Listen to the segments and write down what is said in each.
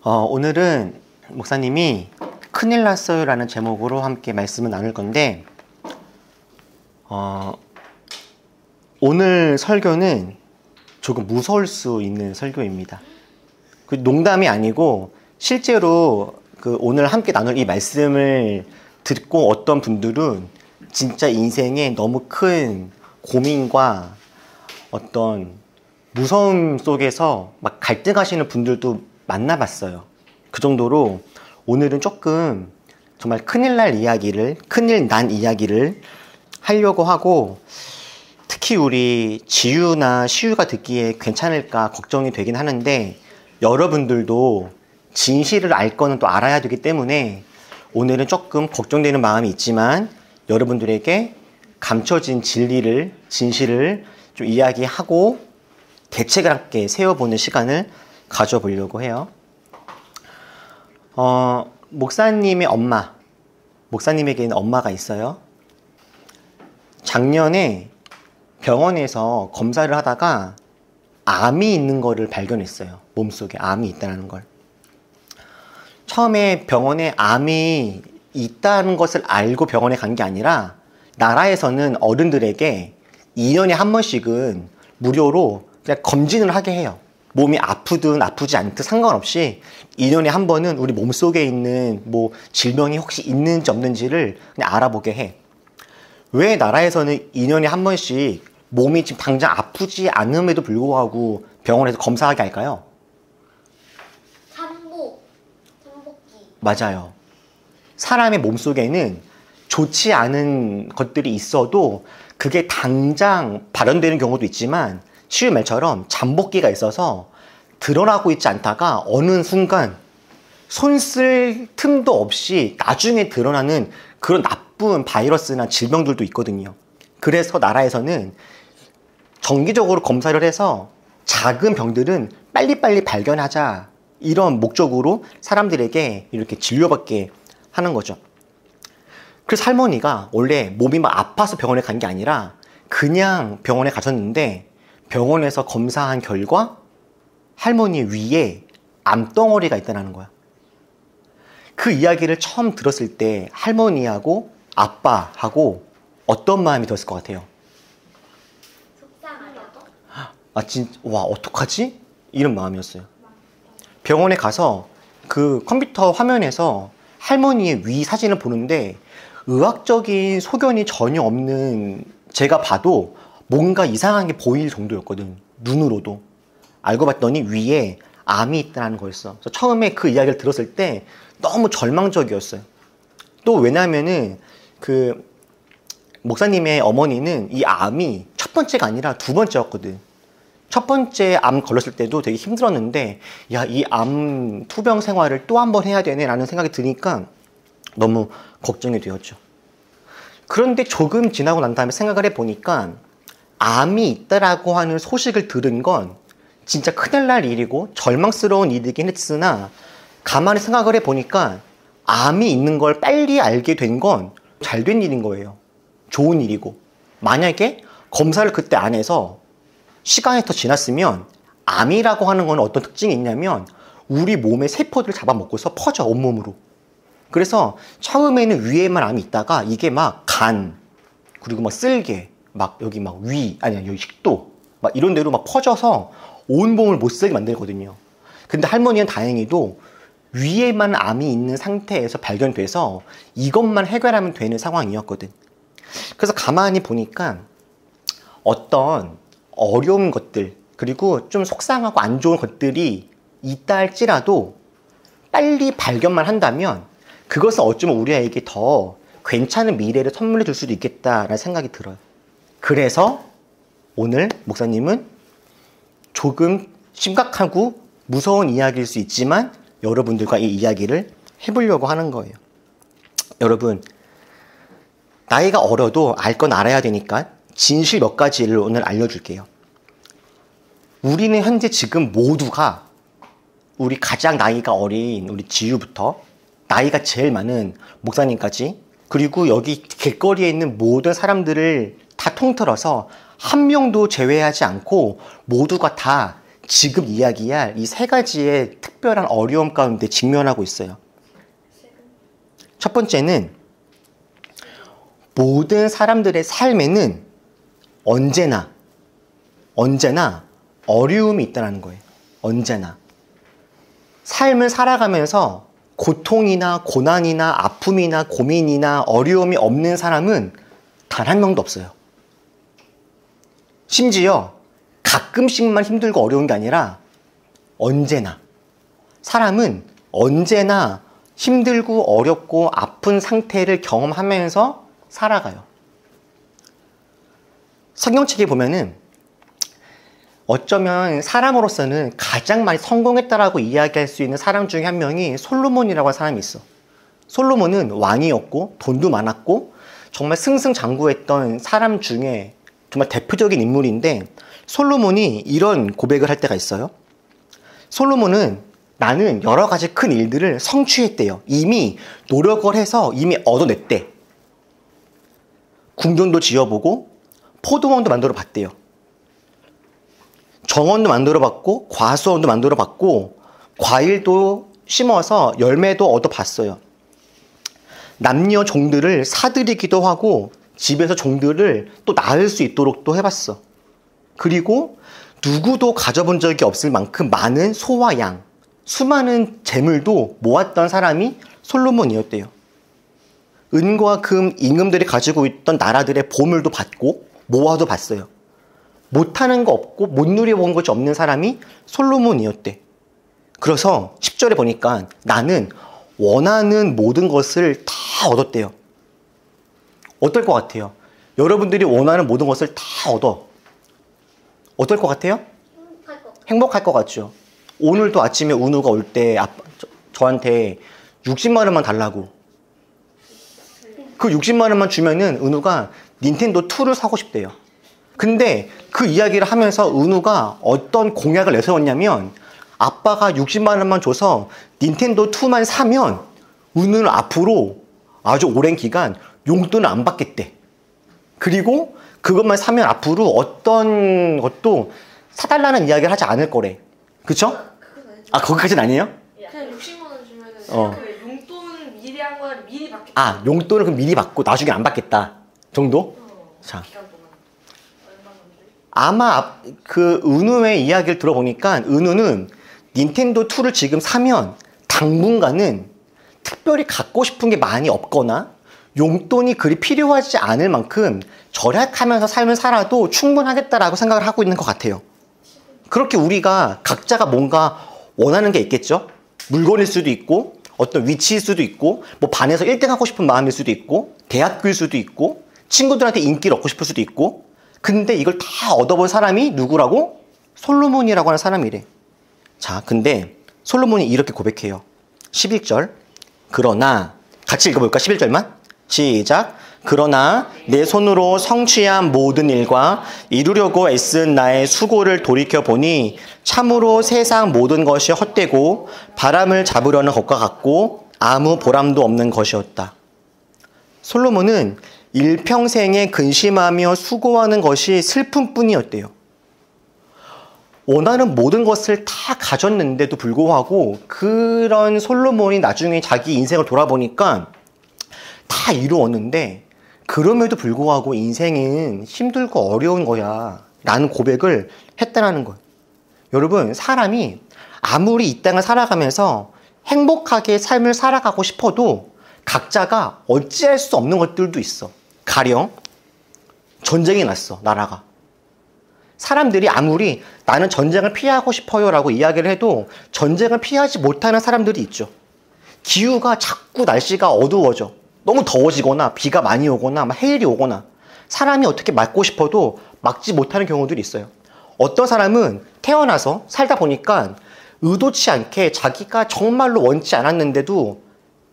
오늘은 목사님이 큰일 났어요 라는 제목으로 함께 말씀을 나눌 건데, 오늘 설교는 조금 무서울 수 있는 설교입니다. 농담이 아니고 실제로 오늘 함께 나눌 이 말씀을 듣고 어떤 분들은 진짜 인생에 너무 큰 고민과 어떤 무서움 속에서 막 갈등하시는 분들도 만나봤어요. 그 정도로 오늘은 조금 정말 큰일 난 이야기를 하려고 하고, 특히 우리 지유나 시유가 듣기에 괜찮을까 걱정이 되긴 하는데, 여러분들도 진실을 알 거는 또 알아야 되기 때문에 오늘은 조금 걱정되는 마음이 있지만 여러분들에게 감춰진 진실을 좀 이야기하고 대책을 함께 세워보는 시간을 가져보려고 해요. 목사님에게는 엄마가 있어요. 작년에 병원에서 검사를 하다가 암이 있는 거를 발견했어요. 몸속에 암이 있다는 걸. 처음에 병원에 암이 있다는 것을 알고 병원에 간 게 아니라, 나라에서는 어른들에게 2년에 한 번씩은 무료로 그냥 검진을 하게 해요. 몸이 아프든 아프지 않든 상관없이 2년에 한 번은 우리 몸속에 있는 질병이 혹시 있는지 없는지를 그냥 알아보게 해. 왜 나라에서는 2년에 한 번씩 몸이 지금 당장 아프지 않음에도 불구하고 병원에서 검사하게 할까요? 잠복기. 맞아요. 사람의 몸속에는 좋지 않은 것들이 있어도 그게 당장 발현되는 경우도 있지만, 쉬운 말처럼 잠복기가 있어서 드러나고 있지 않다가 어느 순간 손 쓸 틈도 없이 나중에 드러나는 그런 나쁜 바이러스나 질병들도 있거든요. 그래서 나라에서는 정기적으로 검사를 해서 작은 병들은 빨리빨리 발견하자, 이런 목적으로 사람들에게 이렇게 진료받게 하는 거죠. 그래서 할머니가 원래 몸이 막 아파서 병원에 간 게 아니라 그냥 병원에 가셨는데, 병원에서 검사한 결과 할머니 위에 암덩어리가 있다는 거야. 그 이야기를 처음 들었을 때 할머니하고 아빠하고 어떤 마음이 들었을 것 같아요? 와, 어떡하지? 이런 마음이었어요. 병원에 가서 그 컴퓨터 화면에서 할머니의 위 사진을 보는데, 의학적인 소견이 전혀 없는 제가 봐도 뭔가 이상한 게 보일 정도였거든. 눈으로도. 알고 봤더니 위에 암이 있다는 거였어. 그래서 처음에 그 이야기를 들었을 때 너무 절망적이었어요. 또 왜냐면은 목사님의 어머니는 이 암이 첫 번째가 아니라 두 번째였거든. 첫 번째 암 걸렸을 때도 되게 힘들었는데, 야, 이 암 투병 생활을 또 한 번 해야 되네 라는 생각이 드니까 너무 걱정이 되었죠. 그런데 조금 지나고 난 다음에 생각을 해보니까, 암이 있다라고 하는 소식을 들은 건 진짜 큰일 날 일이고 절망스러운 일이긴 했으나, 가만히 생각을 해보니까 암이 있는 걸 빨리 알게 된 건 잘 된 일인 거예요. 좋은 일이고, 만약에 검사를 그때 안 해서 시간이 더 지났으면, 암이라고 하는 건 어떤 특징이 있냐면 우리 몸의 세포들을 잡아먹고서 퍼져, 온몸으로. 그래서 처음에는 위에만 암이 있다가 이게 막 간, 그리고 막 쓸개, 막 여기 막 여기 식도 막 이런 데로 막 퍼져서 온몸을 못 쓰게 만들거든요. 근데 할머니는 다행히도 위에만 암이 있는 상태에서 발견돼서 이것만 해결하면 되는 상황이었거든. 그래서 가만히 보니까 어떤 어려운 것들, 그리고 좀 속상하고 안 좋은 것들이 있다 할지라도 빨리 발견만 한다면 그것은 어쩌면 우리에게 더 괜찮은 미래를 선물해 줄 수도 있겠다라는 생각이 들어요. 그래서 오늘 목사님은 조금 심각하고 무서운 이야기일 수 있지만 여러분들과 이 이야기를 해보려고 하는 거예요. 여러분, 나이가 어려도 알 건 알아야 되니까 진실 몇 가지를 오늘 알려줄게요. 우리는 현재 지금 모두가, 우리 가장 나이가 어린 우리 지유부터 나이가 제일 많은 목사님까지, 그리고 여기 길거리에 있는 모든 사람들을 다 통틀어서 한 명도 제외하지 않고 모두가 다 지금 이야기할 이 세 가지의 특별한 어려움 가운데 직면하고 있어요. 첫 번째는 모든 사람들의 삶에는 언제나 어려움이 있다는 거예요. 언제나. 삶을 살아가면서 고통이나 고난이나 아픔이나 고민이나 어려움이 없는 사람은 단 한 명도 없어요. 심지어 가끔씩만 힘들고 어려운 게 아니라 언제나. 사람은 언제나 힘들고 어렵고 아픈 상태를 경험하면서 살아가요. 성경책에 보면은 어쩌면 사람으로서는 가장 많이 성공했다라고 이야기할 수 있는 사람 중에 한 명이 솔로몬이라고 하는 사람이 있어. 솔로몬은 왕이었고 돈도 많았고 정말 승승장구했던 사람 중에 정말 대표적인 인물인데, 솔로몬이 이런 고백을 할 때가 있어요. 솔로몬은 나는 여러 가지 큰 일들을 성취했대요. 이미 노력을 해서 이미 얻어냈대. 궁전도 지어보고 포도원도 만들어 봤대요. 정원도 만들어 봤고 과수원도 만들어 봤고 과일도 심어서 열매도 얻어 봤어요. 남녀 종들을 사들이기도 하고 집에서 종들을 또 낳을 수 있도록 또 해봤어. 그리고 누구도 가져본 적이 없을 만큼 많은 소와 양, 수많은 재물도 모았던 사람이 솔로몬이었대요. 은과 금, 임금들이 가지고 있던 나라들의 보물도 받고 모아도 봤어요. 못하는 거 없고 못 누려본 것이 없는 사람이 솔로몬이었대. 그래서 10절에 보니까 나는 원하는 모든 것을 다 얻었대요. 어떨 것 같아요? 여러분들이 원하는 모든 것을 다 얻어. 어떨 것 같아요? 행복할 것 같죠? 오늘도 아침에 은우가 올 때 저한테 60만 원만 달라고. 그 60만 원만 주면은 은우가 닌텐도 2를 사고 싶대요. 근데 그 이야기를 하면서 은우가 어떤 공약을 내세웠냐면, 아빠가 60만 원만 줘서 닌텐도 2만 사면 은우는 앞으로 아주 오랜 기간 용돈을 안 받겠대. 그리고 그것만 사면 앞으로 어떤 것도 사달라는 이야기를 하지 않을 거래. 그쵸? 아, 거기까지는 아니에요? 그냥 60만 원 주면은 그 용돈 미리 한 거를 미리 받겠다. 아, 용돈을 그럼 미리 받고 나중에 안 받겠다 정도? 자, 아마 그 은우의 이야기를 들어보니까 은우는 닌텐도 2를 지금 사면 당분간은 특별히 갖고 싶은 게 많이 없거나 용돈이 그리 필요하지 않을 만큼 절약하면서 삶을 살아도 충분하겠다라고 생각을 하고 있는 것 같아요. 그렇게 우리가 각자가 뭔가 원하는 게 있겠죠? 물건일 수도 있고 어떤 위치일 수도 있고 뭐 반에서 1등 하고 싶은 마음일 수도 있고 대학교일 수도 있고 친구들한테 인기를 얻고 싶을 수도 있고. 근데 이걸 다 얻어본 사람이 누구라고? 솔로몬이라고 하는 사람이래. 자, 근데 솔로몬이 이렇게 고백해요. 11절. 그러나, 같이 읽어볼까? 11절만. 시작. 그러나 내 손으로 성취한 모든 일과 이루려고 애쓴 나의 수고를 돌이켜보니 참으로 세상 모든 것이 헛되고 바람을 잡으려는 것과 같고 아무 보람도 없는 것이었다. 솔로몬은 일평생에 근심하며 수고하는 것이 슬픔뿐이었대요. 원하는 모든 것을 다 가졌는데도 불구하고 그런 솔로몬이 나중에 자기 인생을 돌아보니까 다 이루었는데 그럼에도 불구하고 인생은 힘들고 어려운 거야 라는 고백을 했다는 거예요. 여러분, 사람이 아무리 이 땅을 살아가면서 행복하게 삶을 살아가고 싶어도 각자가 어찌할 수 없는 것들도 있어. 가령 전쟁이 났어, 나라가. 사람들이 아무리 나는 전쟁을 피하고 싶어요 라고 이야기를 해도 전쟁을 피하지 못하는 사람들이 있죠. 기후가 자꾸 날씨가 어두워져. 너무 더워지거나 비가 많이 오거나 막 해일이 오거나 사람이 어떻게 막고 싶어도 막지 못하는 경우들이 있어요. 어떤 사람은 태어나서 살다 보니까 의도치 않게 자기가 정말로 원치 않았는데도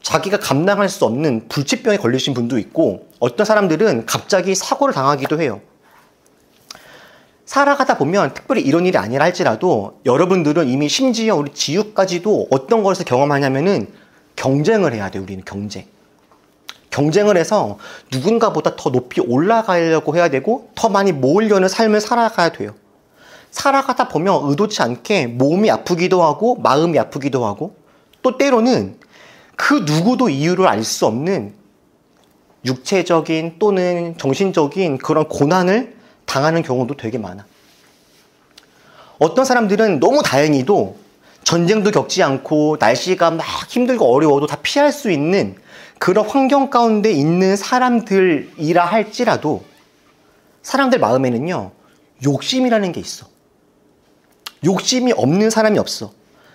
자기가 감당할 수 없는 불치병에 걸리신 분도 있고, 어떤 사람들은 갑자기 사고를 당하기도 해요. 살아가다 보면 특별히 이런 일이 아니라 할지라도 여러분들은 이미 심지어 우리 지육까지도 어떤 것을 경험하냐면은 경쟁을 해야 돼요. 우리는 경쟁을 해서 누군가보다 더 높이 올라가려고 해야 되고 더 많이 모으려는 삶을 살아가야 돼요. 살아가다 보면 의도치 않게 몸이 아프기도 하고 마음이 아프기도 하고 또 때로는 그 누구도 이유를 알 수 없는 육체적인 또는 정신적인 그런 고난을 당하는 경우도 되게 많아. 어떤 사람들은 너무 다행히도 전쟁도 겪지 않고 날씨가 막 힘들고 어려워도 다 피할 수 있는 그런 환경 가운데 있는 사람들이라 할지라도 사람들 마음에는요, 욕심이라는 게 있어. 욕심이 없는 사람이 없어.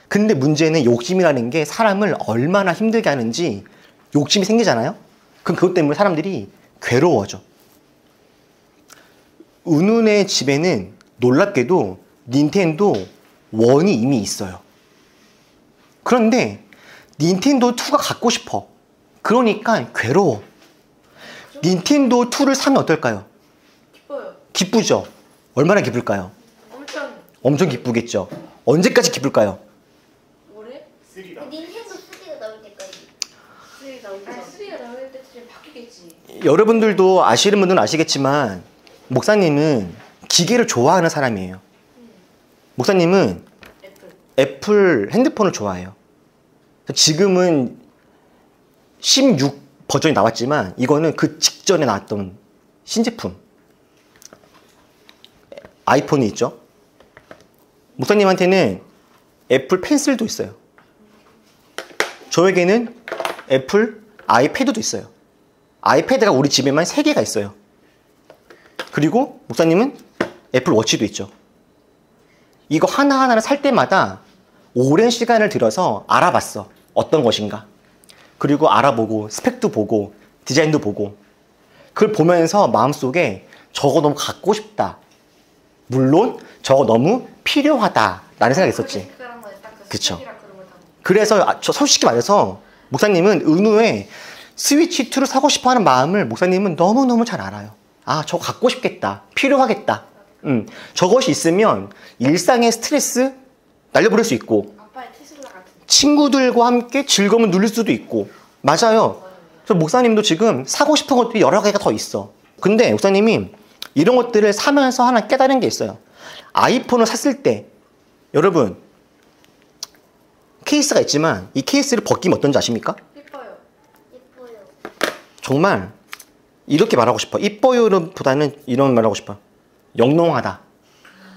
근데 문제는 욕심이라는 게 사람을 얼마나 힘들게 하는지 욕심이 생기잖아요? 그럼 그것 때문에 사람들이 괴로워져. 은훈의 집에는 놀랍게도 닌텐도 1이 이미 있어요. 그런데 닌텐도 2가 갖고 싶어. 그러니까 괴로워. 닌텐도 2를 사면 어떨까요? 기뻐요. 기쁘죠? 얼마나 기쁠까요? 엄청 기쁘겠죠? 언제까지 기쁠까요? 올해? 닌텐도 3가 나올 때까지. 3가 나올 때쯤 바뀌겠지. 여러분들도 아시는 분들은 아시겠지만 목사님은 기계를 좋아하는 사람이에요. 목사님은 애플 핸드폰을 좋아해요. 지금은 16 버전이 나왔지만 이거는 그 직전에 나왔던 신제품 아이폰이 있죠. 목사님한테는 애플 펜슬도 있어요. 저에게는 애플 아이패드도 있어요. 아이패드가 우리 집에만 3개가 있어요. 그리고 목사님은 애플 워치도 있죠. 이거 하나하나를 살 때마다 오랜 시간을 들여서 알아봤어. 어떤 것인가. 그리고 알아보고 스펙도 보고 디자인도 보고 그걸 보면서 마음속에 저거 너무 갖고 싶다. 물론 저거 너무 필요하다라는 생각이 있었지. 그쵸. 그래서 저 솔직히 말해서 목사님은 은우의 스위치 2를 사고 싶어하는 마음을 목사님은 너무너무 잘 알아요. 아, 저거 갖고 싶겠다. 필요하겠다. 저것이 있으면 일상의 스트레스 날려버릴 수 있고 아빠의 테슬라 같은. 친구들과 함께 즐거움을 누릴 수도 있고. 맞아요. 그래서 목사님도 지금 사고 싶은 것들이 여러 개가 더 있어. 근데 목사님이 이런 것들을 사면서 하나 깨달은 게 있어요. 아이폰을 샀을 때 여러분 케이스가 있지만 이 케이스를 벗기면 어떤지 아십니까? 예뻐요. 예뻐요. 정말 이렇게 말하고 싶어. 이뻐요보다는 이런 말하고 싶어. 영롱하다.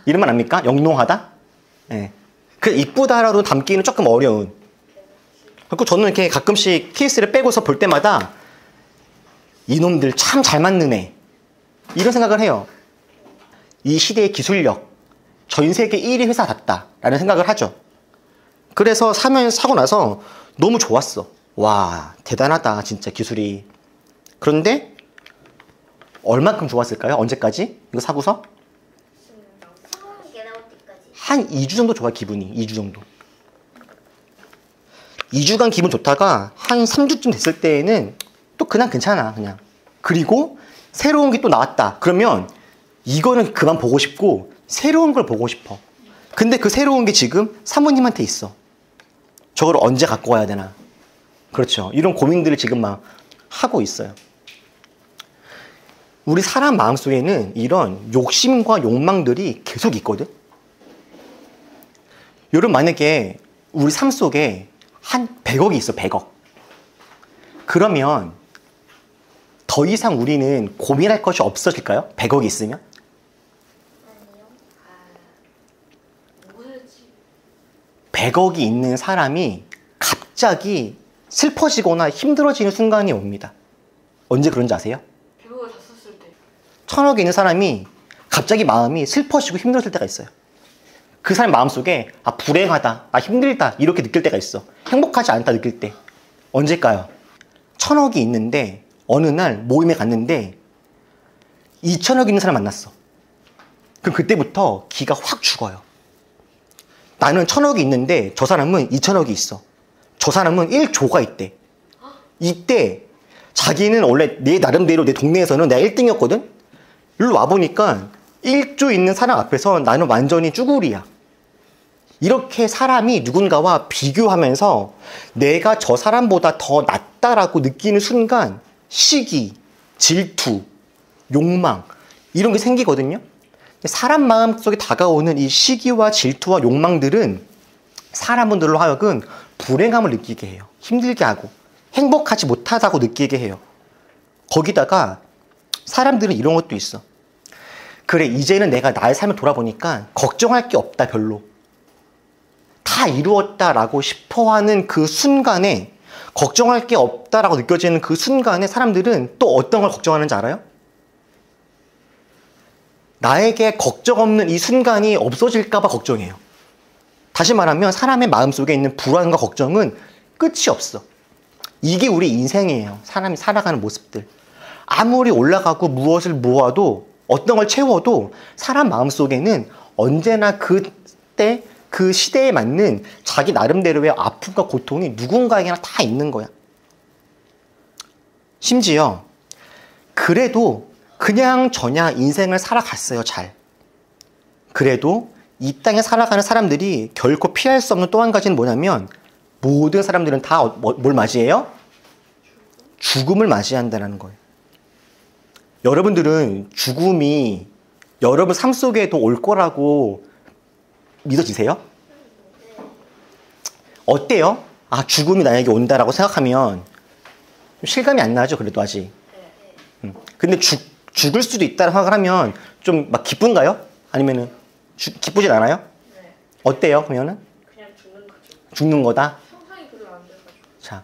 이런 말 압니까? 영롱하다? 예. 그 이쁘다라고 담기는 조금 어려운. 그리고 저는 이렇게 가끔씩 케이스를 빼고서 볼 때마다 이놈들 참 잘 맞는 애. 이런 생각을 해요. 이 시대의 기술력. 전 세계 1위 회사답다라는 생각을 하죠. 그래서 사고 나서 너무 좋았어. 와, 대단하다. 진짜 기술이. 그런데 얼만큼 좋았을까요? 언제까지? 이거 사고서? 새로운 게 나올 때까지. 한 2주 정도 좋아, 기분이. 2주 정도. 2주간 기분 좋다가 한 3주쯤 됐을 때에는 또 그냥 괜찮아, 그냥. 그리고 새로운 게 또 나왔다. 그러면 이거는 그만 보고 싶고 새로운 걸 보고 싶어. 근데 그 새로운 게 지금 사모님한테 있어. 저걸 언제 갖고 와야 되나. 그렇죠. 이런 고민들을 지금 막 하고 있어요. 우리 사람 마음속에는 이런 욕심과 욕망들이 계속 있거든. 여러분 만약에 우리 삶 속에 한 100억이 있어. 100억. 그러면 더 이상 우리는 고민할 것이 없어질까요? 100억이 있으면? 아니요. 뭐였지? 100억이 있는 사람이 갑자기 슬퍼지거나 힘들어지는 순간이 옵니다. 언제 그런지 아세요? 배우가 다 썼을 때. 1000억이 있는 사람이 갑자기 마음이 슬퍼지고 힘들어질 때가 있어요. 그 사람 마음속에 아 불행하다, 아 힘들다 이렇게 느낄 때가 있어. 행복하지 않다 느낄 때. 언제일까요? 1000억이 있는데 어느 날 모임에 갔는데 2000억 있는 사람 만났어. 그럼 그때부터 기가 확 죽어요. 나는 1000억이 있는데 저 사람은 2000억이 있어. 저 사람은 1조가 있대. 이때 자기는 원래 내 나름대로 내 동네에서는 내가 1등이었거든? 일로 와보니까 1조 있는 사람 앞에서 나는 완전히 쭈구리야. 이렇게 사람이 누군가와 비교하면서 내가 저 사람보다 더 낫다라고 느끼는 순간 시기, 질투, 욕망 이런 게 생기거든요. 사람 마음 속에 다가오는 이 시기와 질투와 욕망들은 사람들로 하여금 불행함을 느끼게 해요. 힘들게 하고 행복하지 못하다고 느끼게 해요. 거기다가 사람들은 이런 것도 있어. 그래, 이제는 내가 나의 삶을 돌아보니까 걱정할 게 없다, 별로. 다 이루었다라고 싶어하는 그 순간에, 걱정할 게 없다라고 느껴지는 그 순간에 사람들은 또 어떤 걸 걱정하는지 알아요? 나에게 걱정 없는 이 순간이 없어질까 봐 걱정해요. 다시 말하면 사람의 마음속에 있는 불안과 걱정은 끝이 없어. 이게 우리 인생이에요. 사람이 살아가는 모습들. 아무리 올라가고 무엇을 모아도, 어떤 걸 채워도 사람 마음속에는 언제나 그때 그 시대에 맞는 자기 나름대로의 아픔과 고통이 누군가에게나 다 있는 거야. 심지어 그래도 그냥 저냥 인생을 살아갔어요. 잘. 그래도 이 땅에 살아가는 사람들이 결코 피할 수 없는 또 한 가지는 뭐냐면, 모든 사람들은 다 뭘 맞이해요? 죽음을 맞이한다는 거예요. 여러분들은 죽음이 여러분 삶 속에도 올 거라고 믿어지세요? 어때요? 아, 죽음이 나에게 온다라고 생각하면 실감이 안 나죠, 그래도 아직. 근데 죽을 수도 있다고 생각하면 좀 막 기쁜가요? 아니면은 기쁘진 않아요? 네. 어때요, 그러면은? 그냥 죽는 거죠. 죽는 거다? 상상이 별로 안 돼가지고. 자,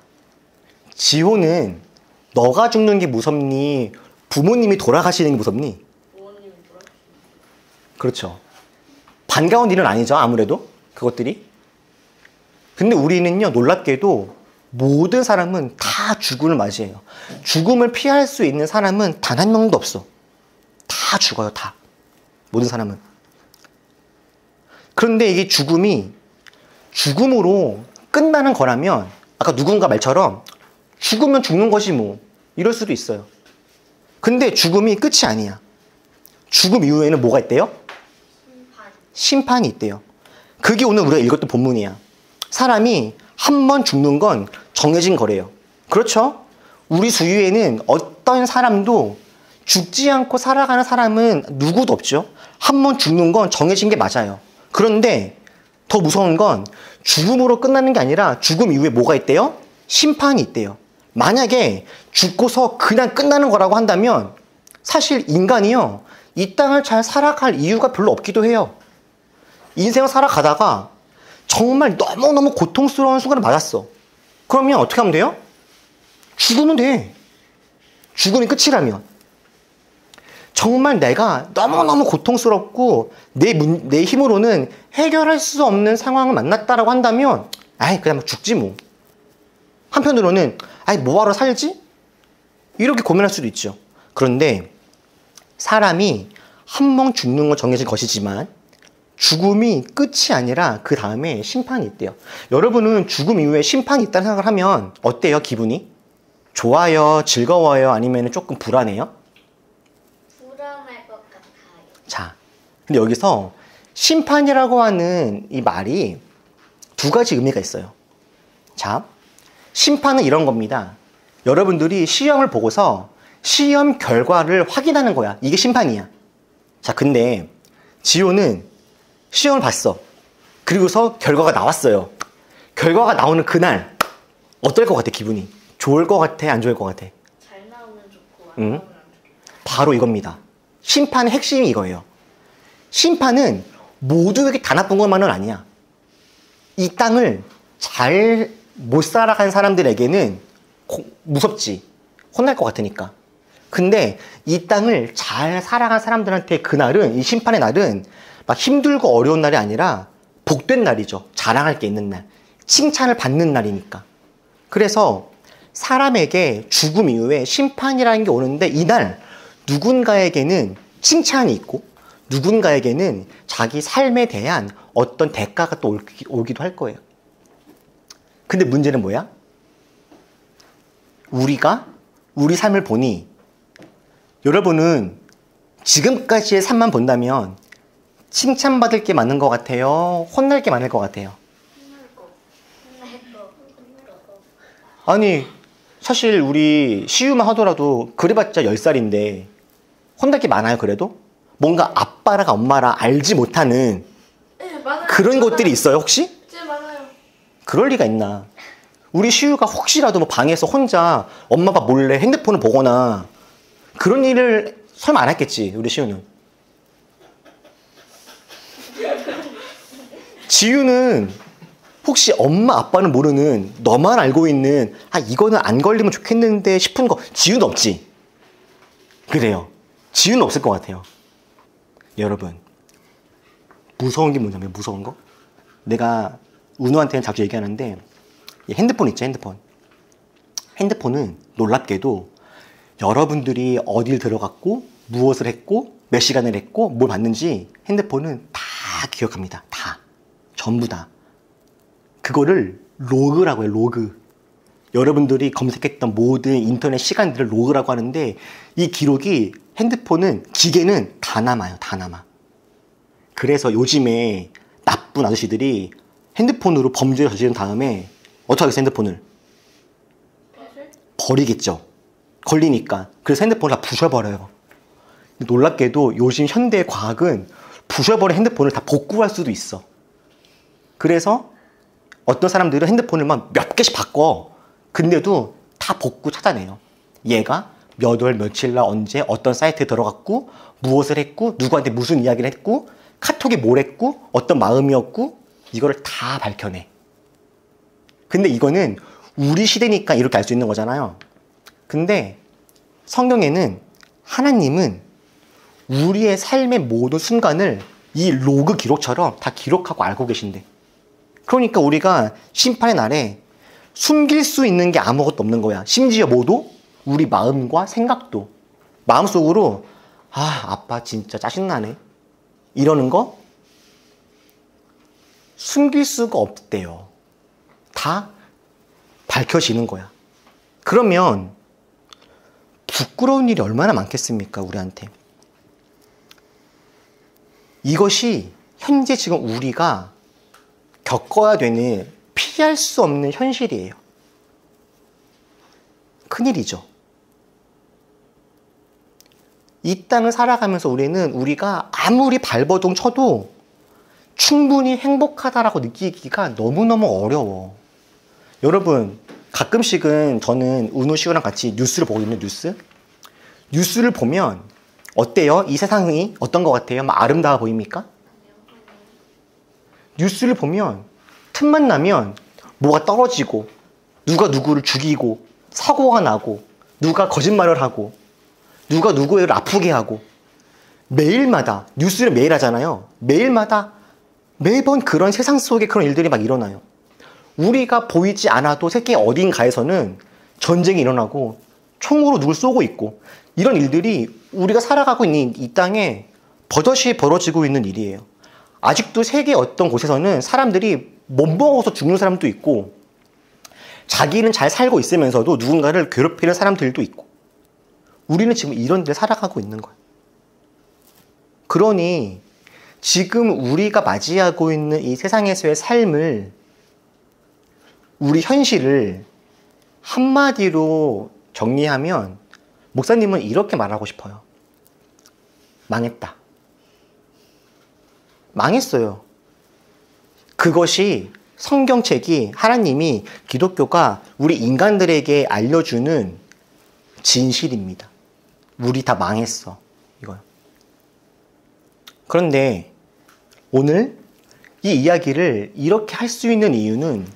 지호는 너가 죽는 게 무섭니? 부모님이 돌아가시는 게 무섭니? 부모님이 돌아가시는. 그렇죠. 반가운 일은 아니죠, 아무래도 그것들이. 근데 우리는요, 놀랍게도 모든 사람은 다 죽음을 맞이해요. 죽음을 피할 수 있는 사람은 단 한 명도 없어. 다 죽어요, 다. 모든 사람은. 그런데 이게 죽음이 죽음으로 끝나는 거라면, 아까 누군가 말처럼 죽으면 죽는 것이 뭐, 이럴 수도 있어요. 근데 죽음이 끝이 아니야. 죽음 이후에는 뭐가 있대요? 심판이 있대요. 그게 오늘 우리가 읽었던 본문이야. 사람이 한 번 죽는 건 정해진 거래요. 그렇죠? 우리 주위에는 어떤 사람도 죽지 않고 살아가는 사람은 누구도 없죠. 한 번 죽는 건 정해진 게 맞아요. 그런데 더 무서운 건 죽음으로 끝나는 게 아니라 죽음 이후에 뭐가 있대요? 심판이 있대요. 만약에 죽고서 그냥 끝나는 거라고 한다면 사실 인간이요, 이 땅을 잘 살아갈 이유가 별로 없기도 해요. 인생을 살아가다가 정말 너무너무 고통스러운 순간을 맞았어. 그러면 어떻게 하면 돼요? 죽으면 돼. 죽음이 끝이라면. 정말 내가 너무너무 고통스럽고 내 힘으로는 해결할 수 없는 상황을 만났다라고 한다면, 아이, 그냥 죽지 뭐. 한편으로는 아이, 뭐하러 살지? 이렇게 고민할 수도 있죠. 그런데 사람이 한 번 죽는 건 정해진 것이지만 죽음이 끝이 아니라 그 다음에 심판이 있대요. 여러분은 죽음 이후에 심판이 있다는 생각을 하면 어때요, 기분이? 좋아요? 즐거워요? 아니면 조금 불안해요? 불안할 것 같아요. 자, 근데 여기서 심판이라고 하는 이 말이 두 가지 의미가 있어요. 자, 심판은 이런 겁니다. 여러분들이 시험을 보고서 시험 결과를 확인하는 거야. 이게 심판이야. 자, 근데 지호는 시험을 봤어. 그리고서 결과가 나왔어요. 결과가 나오는 그날 어떨 것 같아, 기분이? 좋을 것 같아, 안 좋을 것 같아? 잘 나오면 좋고 안 응? 나오면 안 좋고. 바로 이겁니다. 심판의 핵심이 이거예요. 심판은 모두에게 다 나쁜 것만은 아니야. 이 땅을 잘 못 살아간 사람들에게는 무섭지. 혼날 것 같으니까. 근데 이 땅을 잘 살아간 사람들한테 그날은, 이 심판의 날은 막 힘들고 어려운 날이 아니라 복된 날이죠. 자랑할 게 있는 날. 칭찬을 받는 날이니까. 그래서 사람에게 죽음 이후에 심판이라는 게 오는데, 이날 누군가에게는 칭찬이 있고 누군가에게는 자기 삶에 대한 어떤 대가가 또 오기도 할 거예요. 근데 문제는 뭐야? 우리가 우리 삶을 보니, 여러분은 지금까지의 삶만 본다면 칭찬받을 게 많은 것 같아요? 혼날 게 많을 것 같아요? 혼날 거. 아니, 사실 우리 시유만 하더라도 그래봤자 10살인데 혼날 게 많아요, 그래도? 뭔가 아빠랑 엄마랑 알지 못하는 네, 많아요. 그런 것들이 있어요, 혹시? 네, 많아요. 그럴 리가 있나? 우리 시우가 혹시라도 뭐 방에서 혼자 엄마 아빠 몰래 핸드폰을 보거나 그런 일을 설마 안 했겠지, 우리 시우는. 지우는 혹시 엄마 아빠는 모르는 너만 알고 있는 이거는 안 걸리면 좋겠는데 싶은 거 지우는 없지? 그래요. 지우는 없을 것 같아요. 여러분, 무서운 게 뭐냐면, 무서운 거? 내가 은우한테는 자주 얘기하는데, 이 핸드폰 있죠, 핸드폰. 핸드폰은 놀랍게도 여러분들이 어딜 들어갔고 무엇을 했고 몇 시간을 했고 뭘 봤는지 핸드폰은 다 기억합니다. 다. 전부 다. 그거를 로그라고 해요, 로그. 여러분들이 검색했던 모든 인터넷 시간들을 로그라고 하는데, 이 기록이 핸드폰은, 기계는 다 남아요, 다 남아. 그래서 요즘에 나쁜 아저씨들이 핸드폰으로 범죄를 저지른 다음에 어떻게 하겠어, 핸드폰을? 버리겠죠. 걸리니까. 그래서 핸드폰을 다 부셔버려요. 놀랍게도 요즘 현대 과학은 부셔버린 핸드폰을 다 복구할 수도 있어. 그래서 어떤 사람들은 핸드폰을 막 몇 개씩 바꿔. 근데도 다 복구 찾아내요. 얘가 몇 월 며칠 날 언제 어떤 사이트에 들어갔고 무엇을 했고 누구한테 무슨 이야기를 했고 카톡이 뭘 했고 어떤 마음이었고 이거를 다 밝혀내. 근데 이거는 우리 시대니까 이렇게 알 수 있는 거잖아요. 근데 성경에는 하나님은 우리의 삶의 모든 순간을 이 로그 기록처럼 다 기록하고 알고 계신대. 그러니까 우리가 심판의 날에 숨길 수 있는 게 아무것도 없는 거야. 심지어 뭐도? 우리 마음과 생각도. 마음속으로 아빠 진짜 짜증나네 이러는 거 숨길 수가 없대요. 다 밝혀지는 거야. 그러면 부끄러운 일이 얼마나 많겠습니까, 우리한테. 이것이 현재 지금 우리가 겪어야 되는, 피할 수 없는 현실이에요. 큰일이죠. 이 땅을 살아가면서 우리가 아무리 발버둥 쳐도 충분히 행복하다라고 느끼기가 너무너무 어려워. 여러분, 가끔씩은 저는 은우 씨랑 같이 뉴스를 보거든요, 뉴스. 뉴스를 보면 어때요? 이 세상이 어떤 것 같아요? 막 아름다워 보입니까? 뉴스를 보면 틈만 나면 뭐가 떨어지고 누가 누구를 죽이고 사고가 나고 누가 거짓말을 하고 누가 누구를 아프게 하고 매일마다 뉴스를 매일 하잖아요. 매일마다 매번 그런 세상 속에 그런 일들이 막 일어나요. 우리가 보이지 않아도 세계 어딘가에서는 전쟁이 일어나고 총으로 누굴 쏘고 있고 이런 일들이 우리가 살아가고 있는 이 땅에 버젓이 벌어지고 있는 일이에요. 아직도 세계 어떤 곳에서는 사람들이 못 먹어서 죽는 사람도 있고 자기는 잘 살고 있으면서도 누군가를 괴롭히는 사람들도 있고 우리는 지금 이런 데 살아가고 있는 거예요. 그러니 지금 우리가 맞이하고 있는 이 세상에서의 삶을 우리 현실을 한마디로 정리하면 목사님은 이렇게 말하고 싶어요. 망했다. 망했어요. 그것이 성경책이 하나님이 기독교가 우리 인간들에게 알려주는 진실입니다. 우리 다 망했어. 이거요. 그런데 오늘 이 이야기를 이렇게 할 수 있는 이유는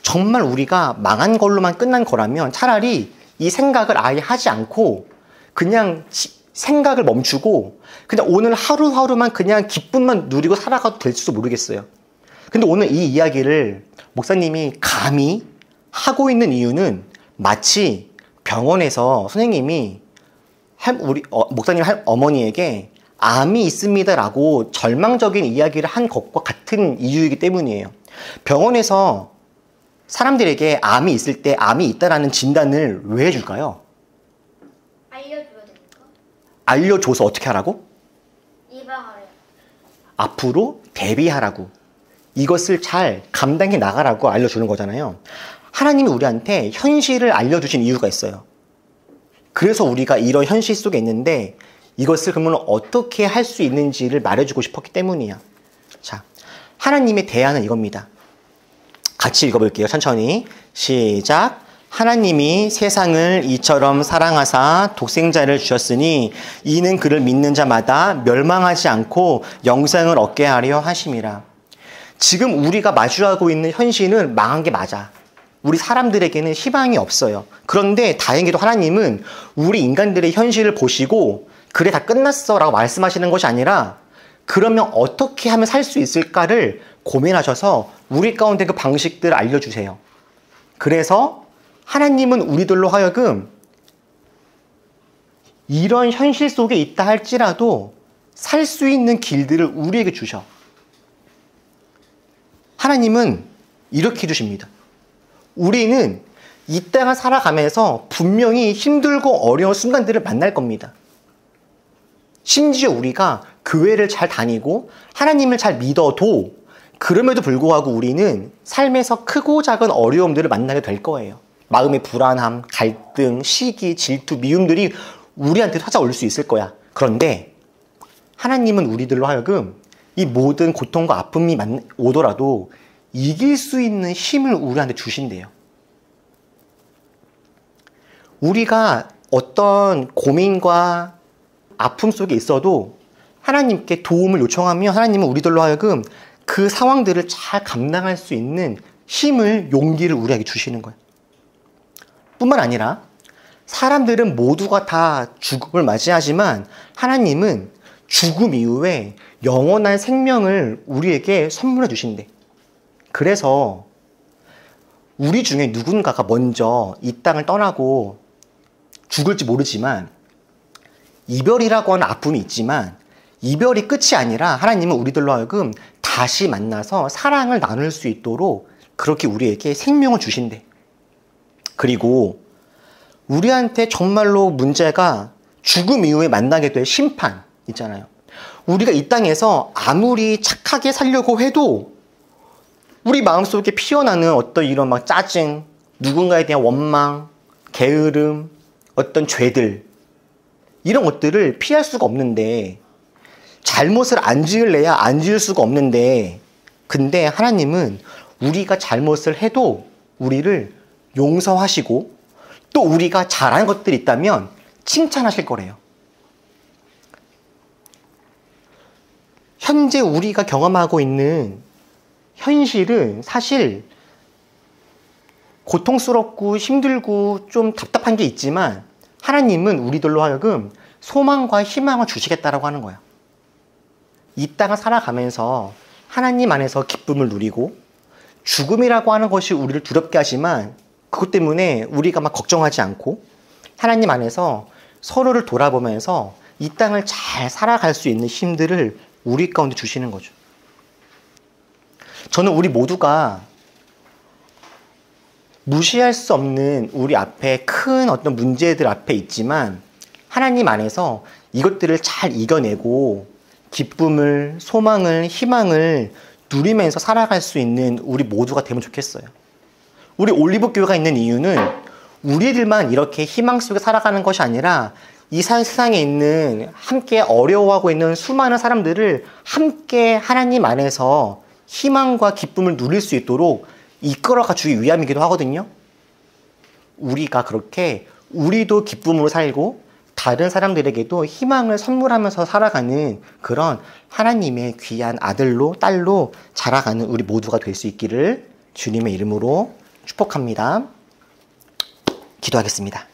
정말 우리가 망한 걸로만 끝난 거라면 차라리 이 생각을 아예 하지 않고 그냥 생각을 멈추고 그냥 오늘 하루하루만 그냥 기쁨만 누리고 살아가도 될지도 모르겠어요. 근데 오늘 이 이야기를 목사님이 감히 하고 있는 이유는 마치 병원에서 선생님이 목사님 어머니에게 암이 있습니다라고 절망적인 이야기를 한 것과 같은 이유이기 때문이에요. 병원에서 사람들에게 암이 있을 때 암이 있다라는 진단을 왜 해줄까요? 알려줘야 되니까. 알려줘서 어떻게 하라고? 예방하래요. 앞으로 대비하라고. 이것을 잘 감당해 나가라고 알려주는 거잖아요. 하나님이 우리한테 현실을 알려주신 이유가 있어요. 그래서 우리가 이런 현실 속에 있는데 이것을 그러면 어떻게 할 수 있는지를 말해주고 싶었기 때문이야. 자, 하나님의 대안은 이겁니다. 같이 읽어볼게요. 천천히. 시작. 하나님이 세상을 이처럼 사랑하사 독생자를 주셨으니 이는 그를 믿는 자마다 멸망하지 않고 영생을 얻게 하려 하심이라. 지금 우리가 마주하고 있는 현실은 망한 게 맞아. 우리 사람들에게는 희망이 없어요. 그런데 다행히도 하나님은 우리 인간들의 현실을 보시고 그래 다 끝났어 라고 말씀하시는 것이 아니라 그러면 어떻게 하면 살 수 있을까를 고민하셔서 우리 가운데 그 방식들을 알려주세요. 그래서 하나님은 우리들로 하여금 이런 현실 속에 있다 할지라도 살 수 있는 길들을 우리에게 주셔. 하나님은 이렇게 해주십니다. 우리는 이 땅을 살아가면서 분명히 힘들고 어려운 순간들을 만날 겁니다. 심지어 우리가 교회를 잘 다니고 하나님을 잘 믿어도 그럼에도 불구하고 우리는 삶에서 크고 작은 어려움들을 만나게 될 거예요. 마음의 불안함, 갈등, 시기, 질투, 미움들이 우리한테 찾아올 수 있을 거야. 그런데 하나님은 우리들로 하여금 이 모든 고통과 아픔이 오더라도 이길 수 있는 힘을 우리한테 주신대요. 우리가 어떤 고민과 아픔 속에 있어도 하나님께 도움을 요청하면 하나님은 우리들로 하여금 그 상황들을 잘 감당할 수 있는 힘을, 용기를 우리에게 주시는 거예요. 뿐만 아니라 사람들은 모두가 다 죽음을 맞이하지만 하나님은 죽음 이후에 영원한 생명을 우리에게 선물해 주신대. 그래서 우리 중에 누군가가 먼저 이 땅을 떠나고 죽을지 모르지만 이별이라고 하는 아픔이 있지만 이별이 끝이 아니라 하나님은 우리들로 하여금 다시 만나서 사랑을 나눌 수 있도록 그렇게 우리에게 생명을 주신대. 그리고 우리한테 정말로 문제가 죽음 이후에 만나게 될 심판 있잖아요. 우리가 이 땅에서 아무리 착하게 살려고 해도 우리 마음속에 피어나는 어떤 이런 막 짜증, 누군가에 대한 원망, 게으름, 어떤 죄들 이런 것들을 피할 수가 없는데 잘못을 안 지을래야 안 지을 수가 없는데 근데 하나님은 우리가 잘못을 해도 우리를 용서하시고 또 우리가 잘한 것들이 있다면 칭찬하실 거래요. 현재 우리가 경험하고 있는 현실은 사실 고통스럽고 힘들고 좀 답답한 게 있지만 하나님은 우리들로 하여금 소망과 희망을 주시겠다라고 하는 거야. 이 땅을 살아가면서 하나님 안에서 기쁨을 누리고 죽음이라고 하는 것이 우리를 두렵게 하지만 그것 때문에 우리가 막 걱정하지 않고 하나님 안에서 서로를 돌아보면서 이 땅을 잘 살아갈 수 있는 힘들을 우리 가운데 주시는 거죠. 저는 우리 모두가 무시할 수 없는 우리 앞에 큰 어떤 문제들 앞에 있지만 하나님 안에서 이것들을 잘 이겨내고 기쁨을, 소망을, 희망을 누리면서 살아갈 수 있는 우리 모두가 되면 좋겠어요. 우리 올리브 교회가 있는 이유는 우리들만 이렇게 희망 속에 살아가는 것이 아니라 이 세상에 있는 함께 어려워하고 있는 수많은 사람들을 함께 하나님 안에서 희망과 기쁨을 누릴 수 있도록 이끌어가 주기 위함이기도 하거든요. 우리가 그렇게 우리도 기쁨으로 살고 다른 사람들에게도 희망을 선물하면서 살아가는 그런 하나님의 귀한 아들로 딸로 자라가는 우리 모두가 될 수 있기를 주님의 이름으로 축복합니다. 기도하겠습니다.